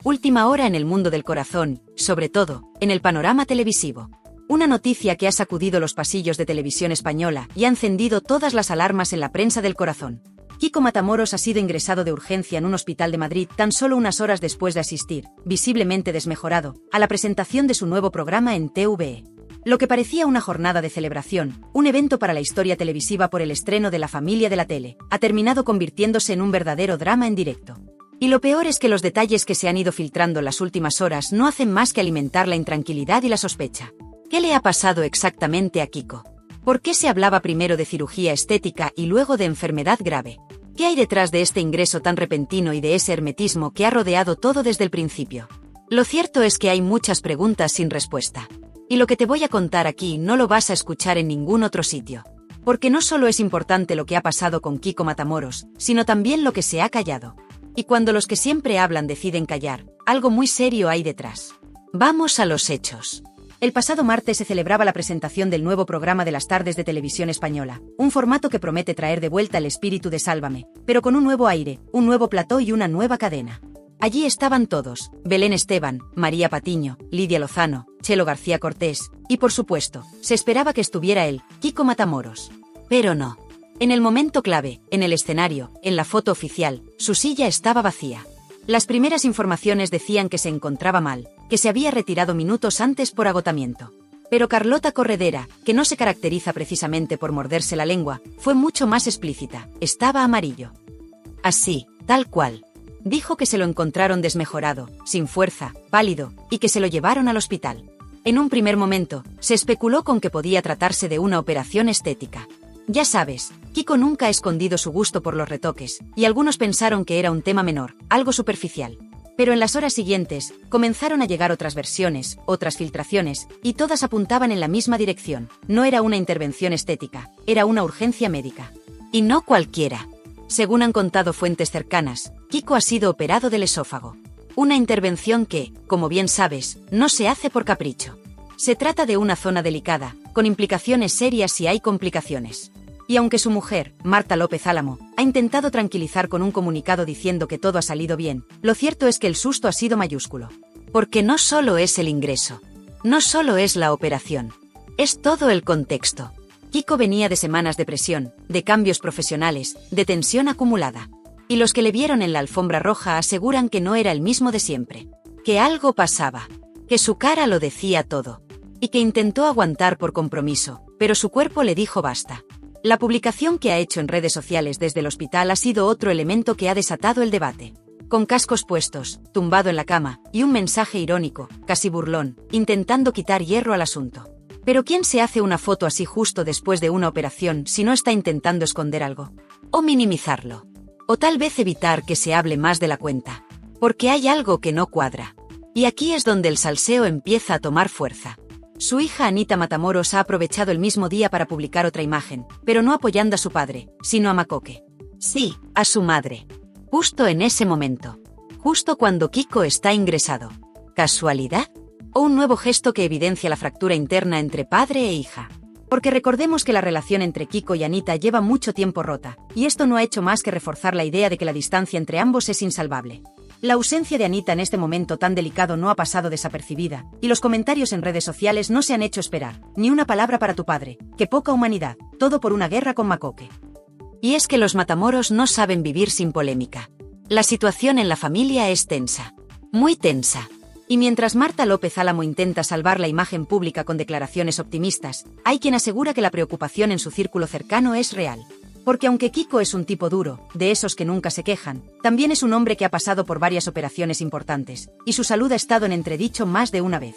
Última hora en el mundo del corazón, sobre todo, en el panorama televisivo. Una noticia que ha sacudido los pasillos de Televisión Española y ha encendido todas las alarmas en la prensa del corazón. Kiko Matamoros ha sido ingresado de urgencia en un hospital de Madrid tan solo unas horas después de asistir, visiblemente desmejorado, a la presentación de su nuevo programa en TVE. Lo que parecía una jornada de celebración, un evento para la historia televisiva por el estreno de La familia de la tele, ha terminado convirtiéndose en un verdadero drama en directo. Y lo peor es que los detalles que se han ido filtrando en las últimas horas no hacen más que alimentar la intranquilidad y la sospecha. ¿Qué le ha pasado exactamente a Kiko? ¿Por qué se hablaba primero de cirugía estética y luego de enfermedad grave? ¿Qué hay detrás de este ingreso tan repentino y de ese hermetismo que ha rodeado todo desde el principio? Lo cierto es que hay muchas preguntas sin respuesta. Y lo que te voy a contar aquí no lo vas a escuchar en ningún otro sitio. Porque no solo es importante lo que ha pasado con Kiko Matamoros, sino también lo que se ha callado. Y cuando los que siempre hablan deciden callar, algo muy serio hay detrás. Vamos a los hechos. El pasado martes se celebraba la presentación del nuevo programa de las tardes de Televisión Española, un formato que promete traer de vuelta el espíritu de Sálvame, pero con un nuevo aire, un nuevo plató y una nueva cadena. Allí estaban todos, Belén Esteban, María Patiño, Lidia Lozano, Chelo García Cortés, y por supuesto, se esperaba que estuviera él, Kiko Matamoros. Pero no. En el momento clave, en el escenario, en la foto oficial, su silla estaba vacía. Las primeras informaciones decían que se encontraba mal, que se había retirado minutos antes por agotamiento. Pero Carlota Corredera, que no se caracteriza precisamente por morderse la lengua, fue mucho más explícita, estaba amarillo. Así, tal cual. Dijo que se lo encontraron desmejorado, sin fuerza, pálido, y que se lo llevaron al hospital. En un primer momento, se especuló con que podía tratarse de una operación estética. Ya sabes, Kiko nunca ha escondido su gusto por los retoques, y algunos pensaron que era un tema menor, algo superficial. Pero en las horas siguientes, comenzaron a llegar otras versiones, otras filtraciones, y todas apuntaban en la misma dirección. No era una intervención estética, era una urgencia médica. Y no cualquiera. Según han contado fuentes cercanas, Kiko ha sido operado del esófago. Una intervención que, como bien sabes, no se hace por capricho. Se trata de una zona delicada, con implicaciones serias si hay complicaciones. Y aunque su mujer, Marta López Álamo, ha intentado tranquilizar con un comunicado diciendo que todo ha salido bien, lo cierto es que el susto ha sido mayúsculo. Porque no solo es el ingreso, no solo es la operación, es todo el contexto. Kiko venía de semanas de presión, de cambios profesionales, de tensión acumulada. Y los que le vieron en la alfombra roja aseguran que no era el mismo de siempre. Que algo pasaba. Que su cara lo decía todo. Y que intentó aguantar por compromiso, pero su cuerpo le dijo basta. La publicación que ha hecho en redes sociales desde el hospital ha sido otro elemento que ha desatado el debate. Con cascos puestos, tumbado en la cama, y un mensaje irónico, casi burlón, intentando quitar hierro al asunto. Pero ¿quién se hace una foto así justo después de una operación si no está intentando esconder algo? O minimizarlo. O tal vez evitar que se hable más de la cuenta. Porque hay algo que no cuadra. Y aquí es donde el salseo empieza a tomar fuerza. Su hija Anita Matamoros ha aprovechado el mismo día para publicar otra imagen, pero no apoyando a su padre, sino a Macoque. Sí, a su madre. Justo en ese momento. Justo cuando Kiko está ingresado. ¿Casualidad? ¿O un nuevo gesto que evidencia la fractura interna entre padre e hija? Porque recordemos que la relación entre Kiko y Anita lleva mucho tiempo rota, y esto no ha hecho más que reforzar la idea de que la distancia entre ambos es insalvable. La ausencia de Anita en este momento tan delicado no ha pasado desapercibida, y los comentarios en redes sociales no se han hecho esperar. Ni una palabra para tu padre, qué poca humanidad, todo por una guerra con Macoque. Y es que los Matamoros no saben vivir sin polémica. La situación en la familia es tensa. Muy tensa. Y mientras Marta López Álamo intenta salvar la imagen pública con declaraciones optimistas, hay quien asegura que la preocupación en su círculo cercano es real. Porque aunque Kiko es un tipo duro, de esos que nunca se quejan, también es un hombre que ha pasado por varias operaciones importantes, y su salud ha estado en entredicho más de una vez.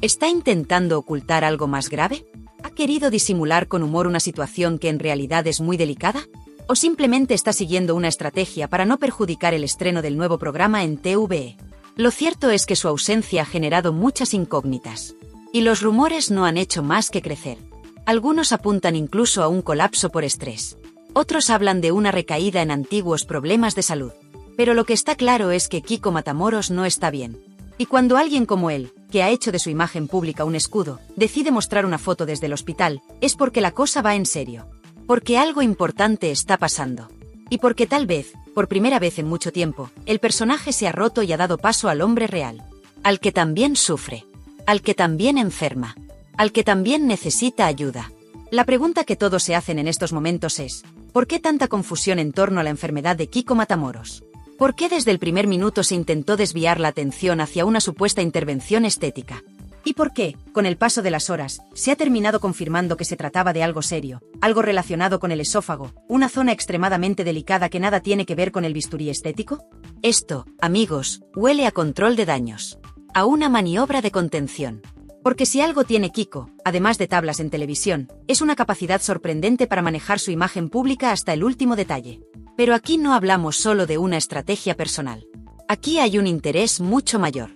¿Está intentando ocultar algo más grave? ¿Ha querido disimular con humor una situación que en realidad es muy delicada? ¿O simplemente está siguiendo una estrategia para no perjudicar el estreno del nuevo programa en TVE? Lo cierto es que su ausencia ha generado muchas incógnitas. Y los rumores no han hecho más que crecer. Algunos apuntan incluso a un colapso por estrés. Otros hablan de una recaída en antiguos problemas de salud. Pero lo que está claro es que Kiko Matamoros no está bien. Y cuando alguien como él, que ha hecho de su imagen pública un escudo, decide mostrar una foto desde el hospital, es porque la cosa va en serio. Porque algo importante está pasando. Y porque tal vez, Por primera vez en mucho tiempo, el personaje se ha roto y ha dado paso al hombre real. Al que también sufre. Al que también enferma. Al que también necesita ayuda. La pregunta que todos se hacen en estos momentos es: ¿por qué tanta confusión en torno a la enfermedad de Kiko Matamoros? ¿Por qué desde el primer minuto se intentó desviar la atención hacia una supuesta intervención estética? ¿Y por qué, con el paso de las horas, se ha terminado confirmando que se trataba de algo serio, algo relacionado con el esófago, una zona extremadamente delicada que nada tiene que ver con el bisturí estético? Esto, amigos, huele a control de daños. A una maniobra de contención. Porque si algo tiene Kiko, además de tablas en televisión, es una capacidad sorprendente para manejar su imagen pública hasta el último detalle. Pero aquí no hablamos solo de una estrategia personal. Aquí hay un interés mucho mayor.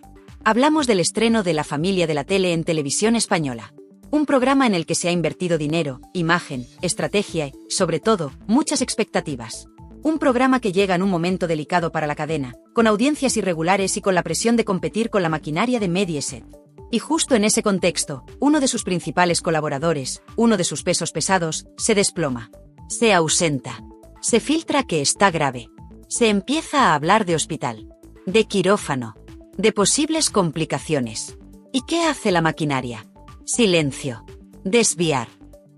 Hablamos del estreno de La familia de la tele en Televisión Española. Un programa en el que se ha invertido dinero, imagen, estrategia y, sobre todo, muchas expectativas. Un programa que llega en un momento delicado para la cadena, con audiencias irregulares y con la presión de competir con la maquinaria de Mediaset. Y justo en ese contexto, uno de sus principales colaboradores, uno de sus pesos pesados, se desploma. Se ausenta. Se filtra que está grave. Se empieza a hablar de hospital. De quirófano. De posibles complicaciones. ¿Y qué hace la maquinaria? Silencio. Desviar.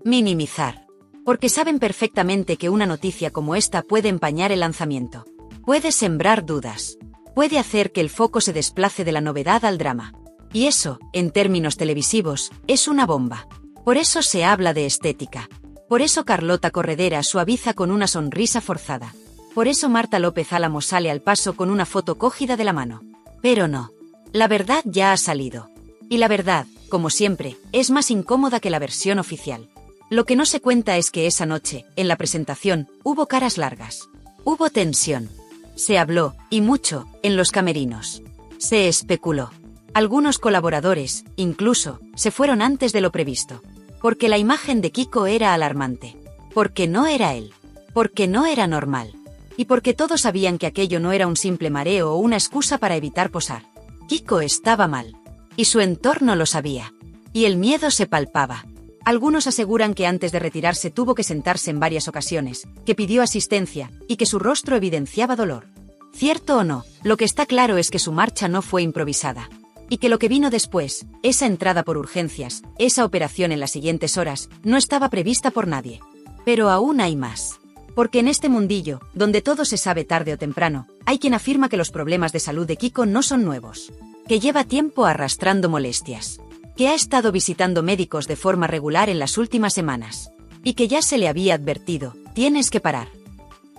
Minimizar. Porque saben perfectamente que una noticia como esta puede empañar el lanzamiento. Puede sembrar dudas. Puede hacer que el foco se desplace de la novedad al drama. Y eso, en términos televisivos, es una bomba. Por eso se habla de estética. Por eso Carlota Corredera suaviza con una sonrisa forzada. Por eso Marta López Álamo sale al paso con una foto cogida de la mano. Pero no. La verdad ya ha salido. Y la verdad, como siempre, es más incómoda que la versión oficial. Lo que no se cuenta es que esa noche, en la presentación, hubo caras largas. Hubo tensión. Se habló, y mucho, en los camerinos. Se especuló. Algunos colaboradores, incluso, se fueron antes de lo previsto. Porque la imagen de Kiko era alarmante. Porque no era él. Porque no era normal. Y porque todos sabían que aquello no era un simple mareo o una excusa para evitar posar. Kiko estaba mal. Y su entorno lo sabía. Y el miedo se palpaba. Algunos aseguran que antes de retirarse tuvo que sentarse en varias ocasiones, que pidió asistencia, y que su rostro evidenciaba dolor. Cierto o no, lo que está claro es que su marcha no fue improvisada. Y que lo que vino después, esa entrada por urgencias, esa operación en las siguientes horas, no estaba prevista por nadie. Pero aún hay más. Porque en este mundillo, donde todo se sabe tarde o temprano, hay quien afirma que los problemas de salud de Kiko no son nuevos. Que lleva tiempo arrastrando molestias. Que ha estado visitando médicos de forma regular en las últimas semanas. Y que ya se le había advertido: tienes que parar.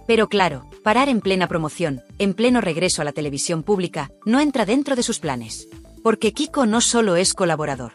Pero claro, parar en plena promoción, en pleno regreso a la televisión pública, no entra dentro de sus planes. Porque Kiko no solo es colaborador.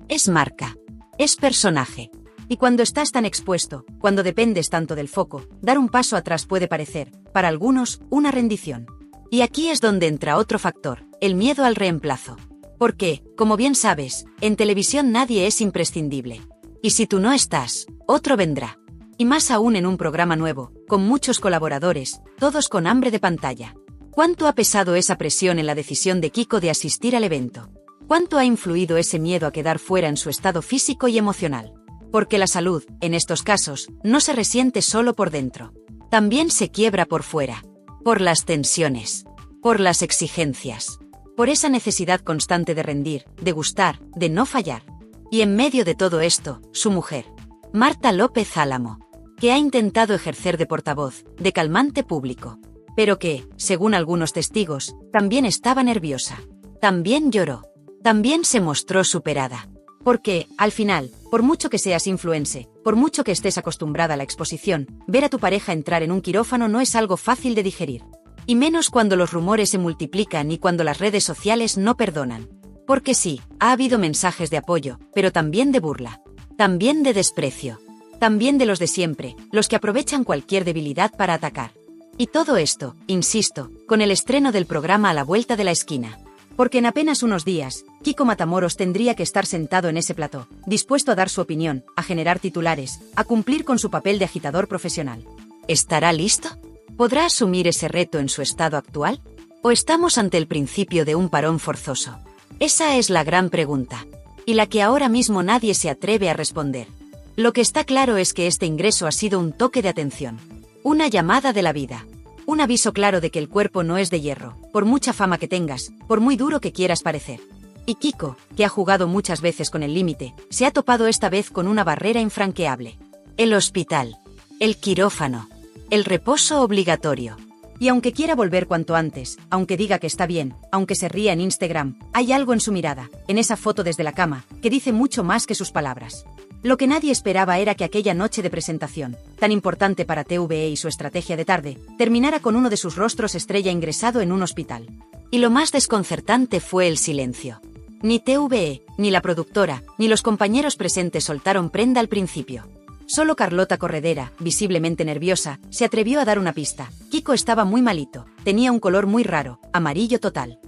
Es marca. Es personaje. Y cuando estás tan expuesto, cuando dependes tanto del foco, dar un paso atrás puede parecer, para algunos, una rendición. Y aquí es donde entra otro factor, el miedo al reemplazo. Porque, como bien sabes, en televisión nadie es imprescindible. Y si tú no estás, otro vendrá. Y más aún en un programa nuevo, con muchos colaboradores, todos con hambre de pantalla. ¿Cuánto ha pesado esa presión en la decisión de Kiko de asistir al evento? ¿Cuánto ha influido ese miedo a quedar fuera en su estado físico y emocional? Porque la salud, en estos casos, no se resiente solo por dentro. También se quiebra por fuera. Por las tensiones. Por las exigencias. Por esa necesidad constante de rendir, de gustar, de no fallar. Y en medio de todo esto, su mujer, Marta López Álamo, que ha intentado ejercer de portavoz, de calmante público. Pero que, según algunos testigos, también estaba nerviosa. También lloró. También se mostró superada. Porque, al final, por mucho que seas influencer, por mucho que estés acostumbrada a la exposición, ver a tu pareja entrar en un quirófano no es algo fácil de digerir. Y menos cuando los rumores se multiplican y cuando las redes sociales no perdonan. Porque sí, ha habido mensajes de apoyo, pero también de burla. También de desprecio. También de los de siempre, los que aprovechan cualquier debilidad para atacar. Y todo esto, insisto, con el estreno del programa a la vuelta de la esquina. Porque en apenas unos días, Kiko Matamoros tendría que estar sentado en ese plató, dispuesto a dar su opinión, a generar titulares, a cumplir con su papel de agitador profesional. ¿Estará listo? ¿Podrá asumir ese reto en su estado actual? ¿O estamos ante el principio de un parón forzoso? Esa es la gran pregunta. Y la que ahora mismo nadie se atreve a responder. Lo que está claro es que este ingreso ha sido un toque de atención. Una llamada de la vida. Un aviso claro de que el cuerpo no es de hierro, por mucha fama que tengas, por muy duro que quieras parecer. Y Kiko, que ha jugado muchas veces con el límite, se ha topado esta vez con una barrera infranqueable. El hospital. El quirófano. El reposo obligatorio. Y aunque quiera volver cuanto antes, aunque diga que está bien, aunque se ría en Instagram, hay algo en su mirada, en esa foto desde la cama, que dice mucho más que sus palabras. Lo que nadie esperaba era que aquella noche de presentación, tan importante para TVE y su estrategia de tarde, terminara con uno de sus rostros estrella ingresado en un hospital. Y lo más desconcertante fue el silencio. Ni TVE, ni la productora, ni los compañeros presentes soltaron prenda al principio. Solo Carlota Corredera, visiblemente nerviosa, se atrevió a dar una pista. Kiko estaba muy malito, tenía un color muy raro, amarillo total.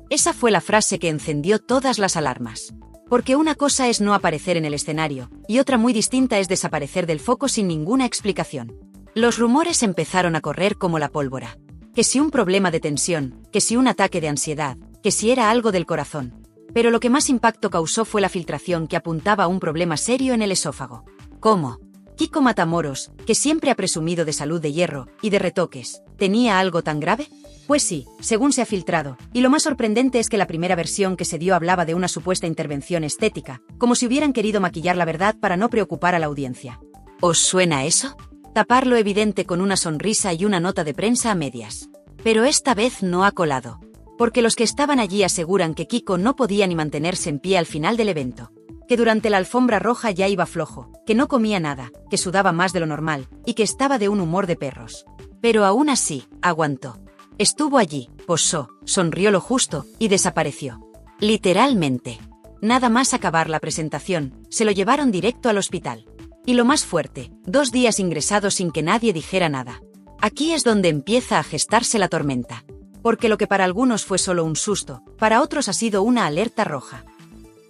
Esa fue la frase que encendió todas las alarmas. Porque una cosa es no aparecer en el escenario, y otra muy distinta es desaparecer del foco sin ninguna explicación. Los rumores empezaron a correr como la pólvora. Que si un problema de tensión, que si un ataque de ansiedad, que si era algo del corazón. Pero lo que más impacto causó fue la filtración que apuntaba a un problema serio en el esófago. ¿Cómo? Kiko Matamoros, que siempre ha presumido de salud de hierro y de retoques, ¿tenía algo tan grave? Pues sí, según se ha filtrado, y lo más sorprendente es que la primera versión que se dio hablaba de una supuesta intervención estética, como si hubieran querido maquillar la verdad para no preocupar a la audiencia. ¿Os suena eso? Tapar lo evidente con una sonrisa y una nota de prensa a medias. Pero esta vez no ha colado. Porque los que estaban allí aseguran que Kiko no podía ni mantenerse en pie al final del evento. Que durante la alfombra roja ya iba flojo, que no comía nada, que sudaba más de lo normal, y que estaba de un humor de perros. Pero aún así, aguantó. Estuvo allí, posó, sonrió lo justo, y desapareció. Literalmente. Nada más acabar la presentación, se lo llevaron directo al hospital. Y lo más fuerte, 2 días ingresado sin que nadie dijera nada. Aquí es donde empieza a gestarse la tormenta. Porque lo que para algunos fue solo un susto, para otros ha sido una alerta roja.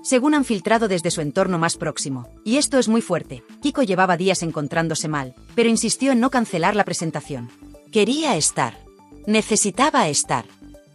Según han filtrado desde su entorno más próximo, y esto es muy fuerte, Kiko llevaba días encontrándose mal, pero insistió en no cancelar la presentación. Quería estar. Necesitaba estar.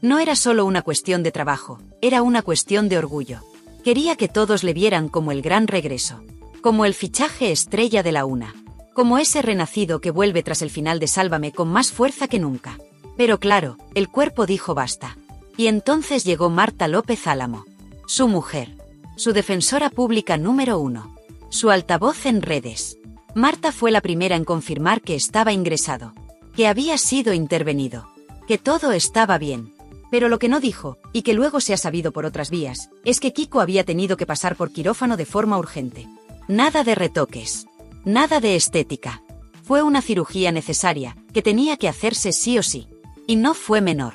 No era solo una cuestión de trabajo, era una cuestión de orgullo. Quería que todos le vieran como el gran regreso. Como el fichaje estrella de la UNA. Como ese renacido que vuelve tras el final de Sálvame con más fuerza que nunca. Pero claro, el cuerpo dijo basta. Y entonces llegó Marta López Álamo. Su mujer. Su defensora pública número 1. Su altavoz en redes. Marta fue la primera en confirmar que estaba ingresado. Que había sido intervenido. Que todo estaba bien. Pero lo que no dijo, y que luego se ha sabido por otras vías, es que Kiko había tenido que pasar por quirófano de forma urgente. Nada de retoques. Nada de estética. Fue una cirugía necesaria, que tenía que hacerse sí o sí. Y no fue menor.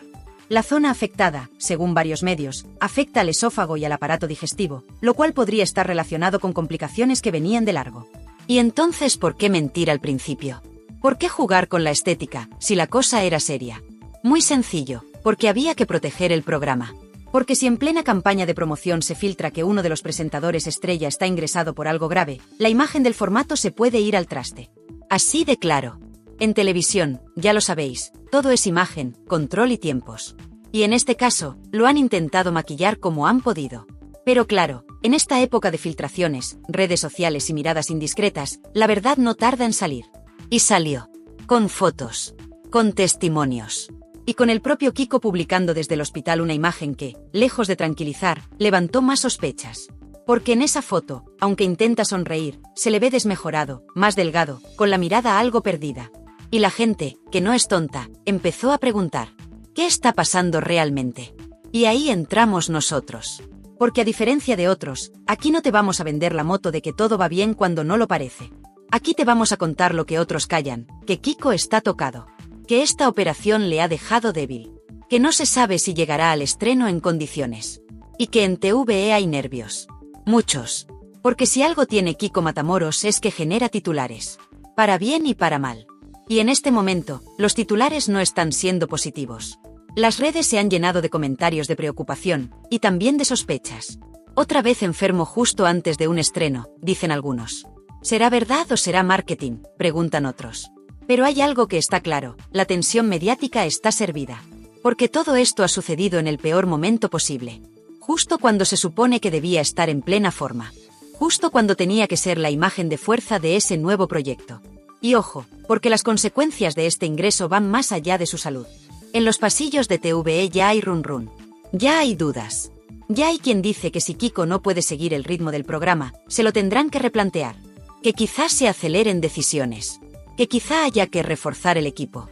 La zona afectada, según varios medios, afecta al esófago y al aparato digestivo, lo cual podría estar relacionado con complicaciones que venían de largo. ¿Y entonces por qué mentir al principio? ¿Por qué jugar con la estética, si la cosa era seria? Muy sencillo, porque había que proteger el programa. Porque si en plena campaña de promoción se filtra que uno de los presentadores estrella está ingresado por algo grave, la imagen del formato se puede ir al traste. Así de claro. En televisión, ya lo sabéis, todo es imagen, control y tiempos. Y en este caso, lo han intentado maquillar como han podido. Pero claro, en esta época de filtraciones, redes sociales y miradas indiscretas, la verdad no tarda en salir. Y salió. Con fotos. Con testimonios. Y con el propio Kiko publicando desde el hospital una imagen que, lejos de tranquilizar, levantó más sospechas. Porque en esa foto, aunque intenta sonreír, se le ve desmejorado, más delgado, con la mirada algo perdida. Y la gente, que no es tonta, empezó a preguntar, ¿qué está pasando realmente? Y ahí entramos nosotros. Porque a diferencia de otros, aquí no te vamos a vender la moto de que todo va bien cuando no lo parece. Aquí te vamos a contar lo que otros callan, que Kiko está tocado. Que esta operación le ha dejado débil. Que no se sabe si llegará al estreno en condiciones. Y que en TVE hay nervios. Muchos. Porque si algo tiene Kiko Matamoros es que genera titulares. Para bien y para mal. Y en este momento, los titulares no están siendo positivos. Las redes se han llenado de comentarios de preocupación, y también de sospechas. Otra vez enfermo justo antes de un estreno, dicen algunos. ¿Será verdad o será marketing?, preguntan otros. Pero hay algo que está claro, la tensión mediática está servida. Porque todo esto ha sucedido en el peor momento posible. Justo cuando se supone que debía estar en plena forma. Justo cuando tenía que ser la imagen de fuerza de ese nuevo proyecto. Y ojo, porque las consecuencias de este ingreso van más allá de su salud. En los pasillos de TVE ya hay run run. Ya hay dudas. Ya hay quien dice que si Kiko no puede seguir el ritmo del programa, se lo tendrán que replantear. Que quizás se aceleren decisiones. Que quizá haya que reforzar el equipo.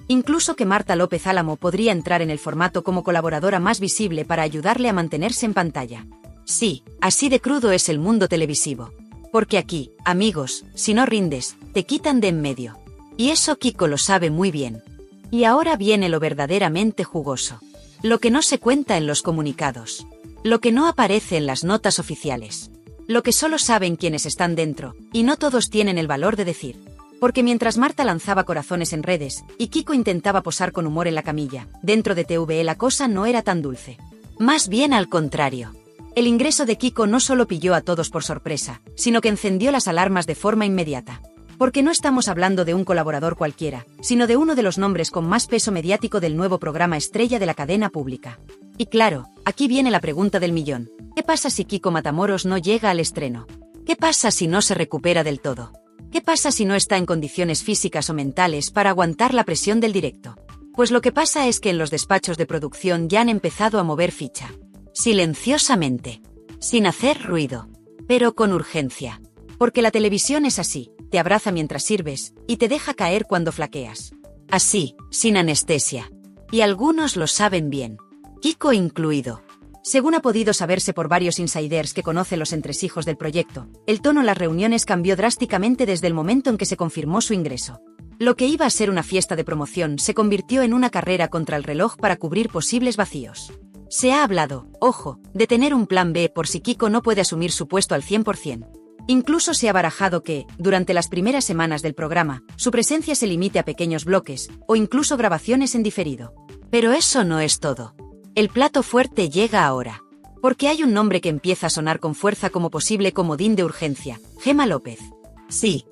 Incluso que Marta López Álamo podría entrar en el formato como colaboradora más visible para ayudarle a mantenerse en pantalla. Sí, así de crudo es el mundo televisivo. Porque aquí, amigos, si no rindes, te quitan de en medio. Y eso Kiko lo sabe muy bien. Y ahora viene lo verdaderamente jugoso. Lo que no se cuenta en los comunicados. Lo que no aparece en las notas oficiales. Lo que solo saben quienes están dentro, y no todos tienen el valor de decir. Porque mientras Marta lanzaba corazones en redes, y Kiko intentaba posar con humor en la camilla, dentro de TVE la cosa no era tan dulce. Más bien al contrario. El ingreso de Kiko no solo pilló a todos por sorpresa, sino que encendió las alarmas de forma inmediata. Porque no estamos hablando de un colaborador cualquiera, sino de uno de los nombres con más peso mediático del nuevo programa estrella de la cadena pública. Y claro, aquí viene la pregunta del millón. ¿Qué pasa si Kiko Matamoros no llega al estreno? ¿Qué pasa si no se recupera del todo? ¿Qué pasa si no está en condiciones físicas o mentales para aguantar la presión del directo? Pues lo que pasa es que en los despachos de producción ya han empezado a mover ficha. Silenciosamente. Sin hacer ruido. Pero con urgencia. Porque la televisión es así, te abraza mientras sirves, y te deja caer cuando flaqueas. Así, sin anestesia. Y algunos lo saben bien. Kiko incluido. Según ha podido saberse por varios insiders que conocen los entresijos del proyecto, el tono en las reuniones cambió drásticamente desde el momento en que se confirmó su ingreso. Lo que iba a ser una fiesta de promoción se convirtió en una carrera contra el reloj para cubrir posibles vacíos. Se ha hablado, ojo, de tener un plan B por si Kiko no puede asumir su puesto al 100%. Incluso se ha barajado que, durante las primeras semanas del programa, su presencia se limite a pequeños bloques, o incluso grabaciones en diferido. Pero eso no es todo. El plato fuerte llega ahora. Porque hay un nombre que empieza a sonar con fuerza como posible comodín de urgencia, Gemma López. Sí,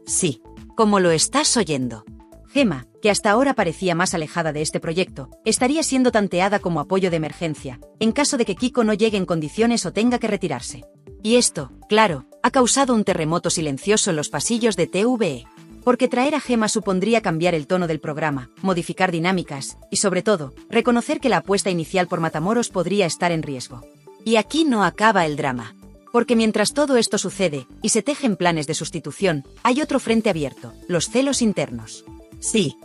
como lo estás oyendo. Gemma, que hasta ahora parecía más alejada de este proyecto, estaría siendo tanteada como apoyo de emergencia, en caso de que Kiko no llegue en condiciones o tenga que retirarse. Y esto, claro, ha causado un terremoto silencioso en los pasillos de TVE. Porque traer a Gemma supondría cambiar el tono del programa, modificar dinámicas, y sobre todo, reconocer que la apuesta inicial por Matamoros podría estar en riesgo. Y aquí no acaba el drama. Porque mientras todo esto sucede, y se tejen planes de sustitución, hay otro frente abierto, los celos internos. Sí.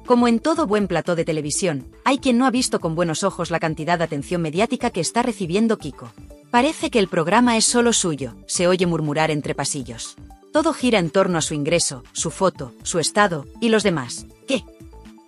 Como en todo buen plató de televisión, hay quien no ha visto con buenos ojos la cantidad de atención mediática que está recibiendo Kiko. Parece que el programa es solo suyo, se oye murmurar entre pasillos. Todo gira en torno a su ingreso, su foto, su estado, y los demás. ¿Qué?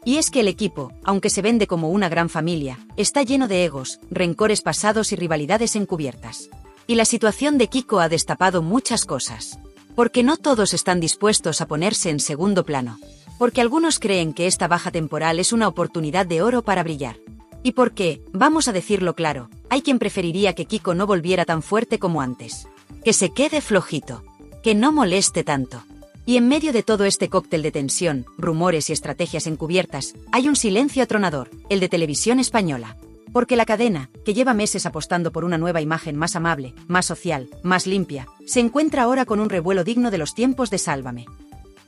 Y es que el equipo, aunque se vende como una gran familia, está lleno de egos, rencores pasados y rivalidades encubiertas. Y la situación de Kiko ha destapado muchas cosas. Porque no todos están dispuestos a ponerse en segundo plano. Porque algunos creen que esta baja temporal es una oportunidad de oro para brillar. Y porque, vamos a decirlo claro, hay quien preferiría que Kiko no volviera tan fuerte como antes. Que se quede flojito. Que no moleste tanto. Y en medio de todo este cóctel de tensión, rumores y estrategias encubiertas, hay un silencio atronador, el de Televisión Española. Porque la cadena, que lleva meses apostando por una nueva imagen más amable, más social, más limpia, se encuentra ahora con un revuelo digno de los tiempos de Sálvame.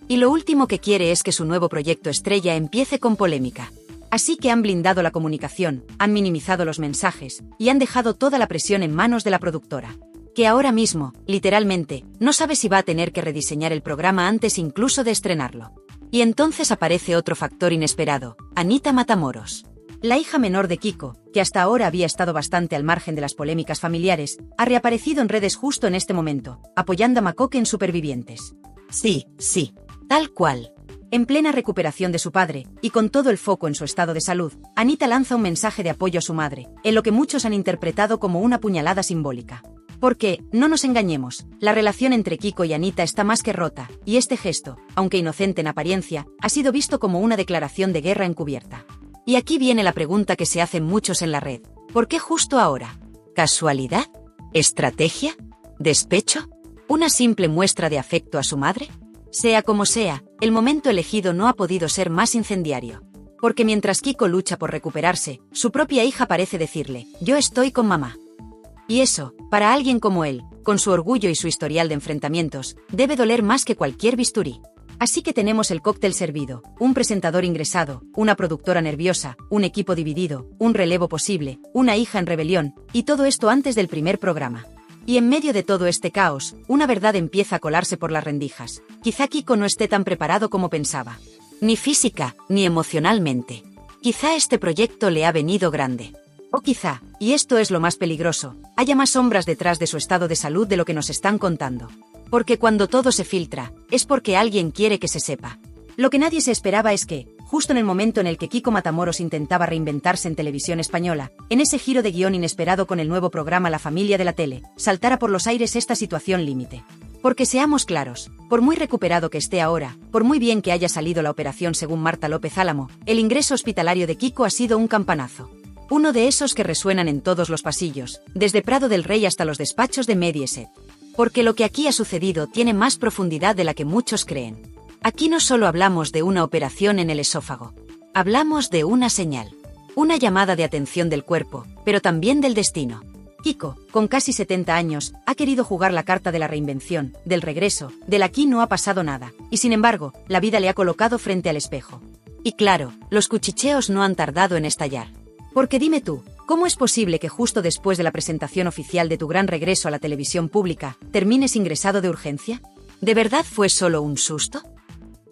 Y lo último que quiere es que su nuevo proyecto estrella empiece con polémica. Así que han blindado la comunicación, han minimizado los mensajes, y han dejado toda la presión en manos de la productora. Que ahora mismo, literalmente, no sabe si va a tener que rediseñar el programa antes incluso de estrenarlo. Y entonces aparece otro factor inesperado, Anita Matamoros. La hija menor de Kiko, que hasta ahora había estado bastante al margen de las polémicas familiares, ha reaparecido en redes justo en este momento, apoyando a Macoque en Supervivientes. Sí, tal cual. En plena recuperación de su padre, y con todo el foco en su estado de salud, Anita lanza un mensaje de apoyo a su madre, en lo que muchos han interpretado como una puñalada simbólica. Porque, no nos engañemos, la relación entre Kiko y Anita está más que rota, y este gesto, aunque inocente en apariencia, ha sido visto como una declaración de guerra encubierta. Y aquí viene la pregunta que se hacen muchos en la red. ¿Por qué justo ahora? ¿Casualidad? ¿Estrategia? ¿Despecho? ¿Una simple muestra de afecto a su madre? Sea como sea, el momento elegido no ha podido ser más incendiario. Porque mientras Kiko lucha por recuperarse, su propia hija parece decirle, yo estoy con mamá. Y eso, para alguien como él, con su orgullo y su historial de enfrentamientos, debe doler más que cualquier bisturí. Así que tenemos el cóctel servido, un presentador ingresado, una productora nerviosa, un equipo dividido, un relevo posible, una hija en rebelión, y todo esto antes del primer programa. Y en medio de todo este caos, una verdad empieza a colarse por las rendijas. Quizá Kiko no esté tan preparado como pensaba. Ni física, ni emocionalmente. Quizá este proyecto le ha venido grande. O quizá, y esto es lo más peligroso, haya más sombras detrás de su estado de salud de lo que nos están contando. Porque cuando todo se filtra, es porque alguien quiere que se sepa. Lo que nadie se esperaba es que, justo en el momento en el que Kiko Matamoros intentaba reinventarse en televisión española, en ese giro de guión inesperado con el nuevo programa La Familia de la Tele, saltara por los aires esta situación límite. Porque seamos claros, por muy recuperado que esté ahora, por muy bien que haya salido la operación según Marta López Álamo, el ingreso hospitalario de Kiko ha sido un campanazo. Uno de esos que resuenan en todos los pasillos, desde Prado del Rey hasta los despachos de Mediaset. Porque lo que aquí ha sucedido tiene más profundidad de la que muchos creen. Aquí no solo hablamos de una operación en el esófago. Hablamos de una señal. Una llamada de atención del cuerpo, pero también del destino. Kiko, con casi 70 años, ha querido jugar la carta de la reinvención, del regreso, del aquí no ha pasado nada, y sin embargo, la vida le ha colocado frente al espejo. Y claro, los cuchicheos no han tardado en estallar. Porque dime tú, ¿cómo es posible que justo después de la presentación oficial de tu gran regreso a la televisión pública, termines ingresado de urgencia? ¿De verdad fue solo un susto?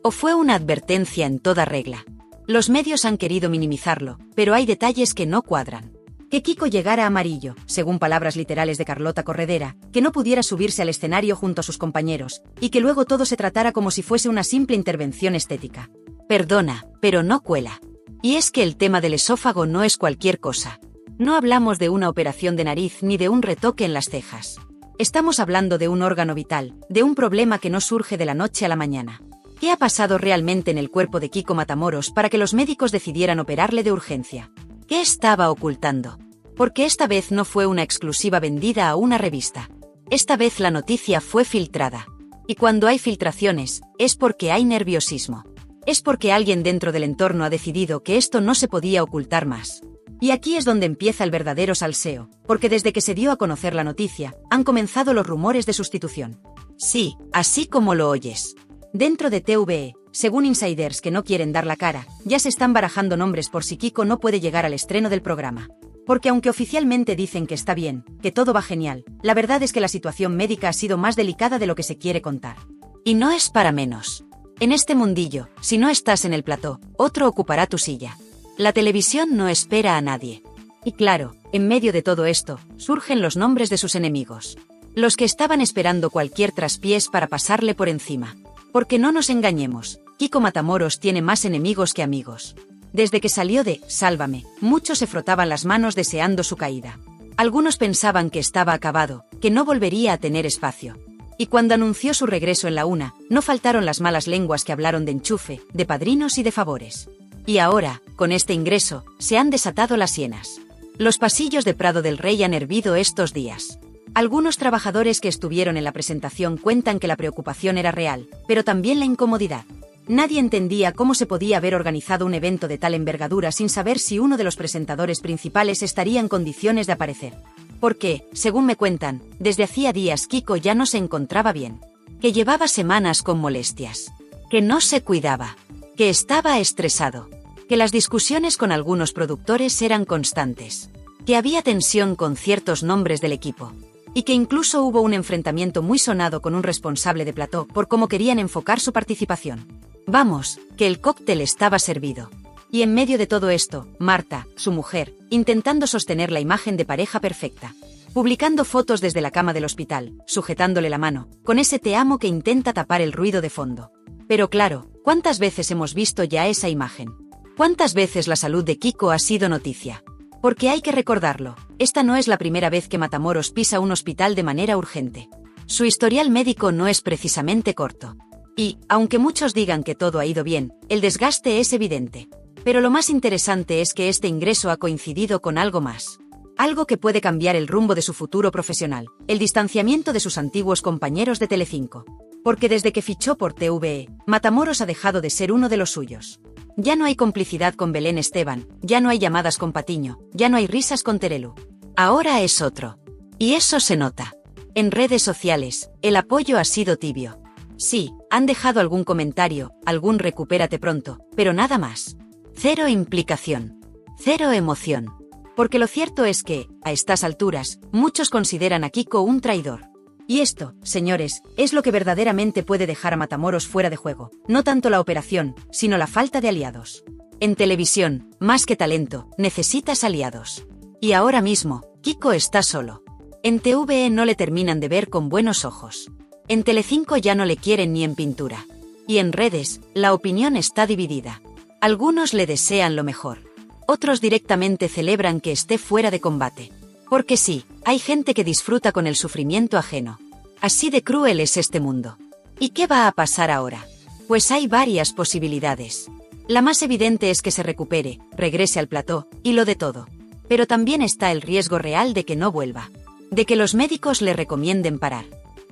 ¿O fue una advertencia en toda regla? Los medios han querido minimizarlo, pero hay detalles que no cuadran. Que Kiko llegara amarillo, según palabras literales de Carlota Corredera, que no pudiera subirse al escenario junto a sus compañeros, y que luego todo se tratara como si fuese una simple intervención estética. Perdona, pero no cuela. Y es que el tema del esófago no es cualquier cosa. No hablamos de una operación de nariz ni de un retoque en las cejas. Estamos hablando de un órgano vital, de un problema que no surge de la noche a la mañana. ¿Qué ha pasado realmente en el cuerpo de Kiko Matamoros para que los médicos decidieran operarle de urgencia? ¿Qué estaba ocultando? Porque esta vez no fue una exclusiva vendida a una revista. Esta vez la noticia fue filtrada. Y cuando hay filtraciones, es porque hay nerviosismo. Es porque alguien dentro del entorno ha decidido que esto no se podía ocultar más. Y aquí es donde empieza el verdadero salseo, porque desde que se dio a conocer la noticia, han comenzado los rumores de sustitución. Sí, así como lo oyes. Dentro de TVE, según insiders que no quieren dar la cara, ya se están barajando nombres por si Kiko no puede llegar al estreno del programa. Porque aunque oficialmente dicen que está bien, que todo va genial, la verdad es que la situación médica ha sido más delicada de lo que se quiere contar. Y no es para menos. En este mundillo, si no estás en el plató, otro ocupará tu silla. La televisión no espera a nadie. Y claro, en medio de todo esto, surgen los nombres de sus enemigos. Los que estaban esperando cualquier traspiés para pasarle por encima. Porque no nos engañemos, Kiko Matamoros tiene más enemigos que amigos. Desde que salió de Sálvame, muchos se frotaban las manos deseando su caída. Algunos pensaban que estaba acabado, que no volvería a tener espacio. Y cuando anunció su regreso en la Una, no faltaron las malas lenguas que hablaron de enchufe, de padrinos y de favores. Y ahora, con este ingreso, se han desatado las hienas. Los pasillos de Prado del Rey han hervido estos días. Algunos trabajadores que estuvieron en la presentación cuentan que la preocupación era real, pero también la incomodidad. Nadie entendía cómo se podía haber organizado un evento de tal envergadura sin saber si uno de los presentadores principales estaría en condiciones de aparecer. Porque, según me cuentan, desde hacía días Kiko ya no se encontraba bien. Que llevaba semanas con molestias. Que no se cuidaba. Que estaba estresado. Que las discusiones con algunos productores eran constantes. Que había tensión con ciertos nombres del equipo. Y que incluso hubo un enfrentamiento muy sonado con un responsable de plató por cómo querían enfocar su participación. Vamos, que el cóctel estaba servido. Y en medio de todo esto, Marta, su mujer, intentando sostener la imagen de pareja perfecta. Publicando fotos desde la cama del hospital, sujetándole la mano, con ese te amo que intenta tapar el ruido de fondo. Pero claro, ¿cuántas veces hemos visto ya esa imagen? ¿Cuántas veces la salud de Kiko ha sido noticia? Porque hay que recordarlo, esta no es la primera vez que Matamoros pisa un hospital de manera urgente. Su historial médico no es precisamente corto. Y, aunque muchos digan que todo ha ido bien, el desgaste es evidente. Pero lo más interesante es que este ingreso ha coincidido con algo más. Algo que puede cambiar el rumbo de su futuro profesional, el distanciamiento de sus antiguos compañeros de Telecinco. Porque desde que fichó por TVE, Matamoros ha dejado de ser uno de los suyos. Ya no hay complicidad con Belén Esteban, ya no hay llamadas con Patiño, ya no hay risas con Terelu. Ahora es otro. Y eso se nota. En redes sociales, el apoyo ha sido tibio. Sí, han dejado algún comentario, algún recupérate pronto, pero nada más. Cero implicación. Cero emoción. Porque lo cierto es que, a estas alturas, muchos consideran a Kiko un traidor. Y esto, señores, es lo que verdaderamente puede dejar a Matamoros fuera de juego. No tanto la operación, sino la falta de aliados. En televisión, más que talento, necesitas aliados. Y ahora mismo, Kiko está solo. En TVE no le terminan de ver con buenos ojos. En Telecinco ya no le quieren ni en pintura. Y en redes, la opinión está dividida. Algunos le desean lo mejor. Otros directamente celebran que esté fuera de combate. Porque sí, hay gente que disfruta con el sufrimiento ajeno. Así de cruel es este mundo. ¿Y qué va a pasar ahora? Pues hay varias posibilidades. La más evidente es que se recupere, regrese al plató, y lo de todo. Pero también está el riesgo real de que no vuelva. De que los médicos le recomienden parar.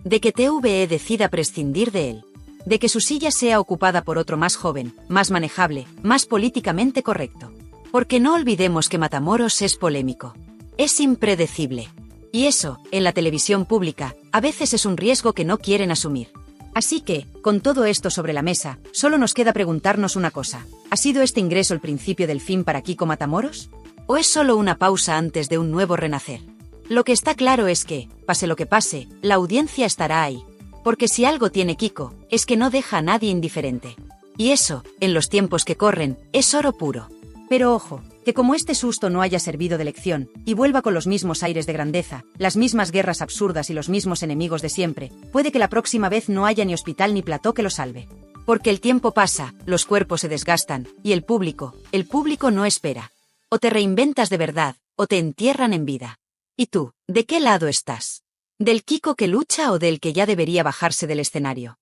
De que TVE decida prescindir de él. De que su silla sea ocupada por otro más joven, más manejable, más políticamente correcto. Porque no olvidemos que Matamoros es polémico. Es impredecible. Y eso, en la televisión pública, a veces es un riesgo que no quieren asumir. Así que, con todo esto sobre la mesa, solo nos queda preguntarnos una cosa. ¿Ha sido este ingreso el principio del fin para Kiko Matamoros? ¿O es solo una pausa antes de un nuevo renacer? Lo que está claro es que, pase lo que pase, la audiencia estará ahí. Porque si algo tiene Kiko, es que no deja a nadie indiferente. Y eso, en los tiempos que corren, es oro puro. Pero ojo, que como este susto no haya servido de lección, y vuelva con los mismos aires de grandeza, las mismas guerras absurdas y los mismos enemigos de siempre, puede que la próxima vez no haya ni hospital ni plató que lo salve. Porque el tiempo pasa, los cuerpos se desgastan, y el público no espera. O te reinventas de verdad, o te entierran en vida. ¿Y tú, de qué lado estás? ¿Del Kiko que lucha o del que ya debería bajarse del escenario?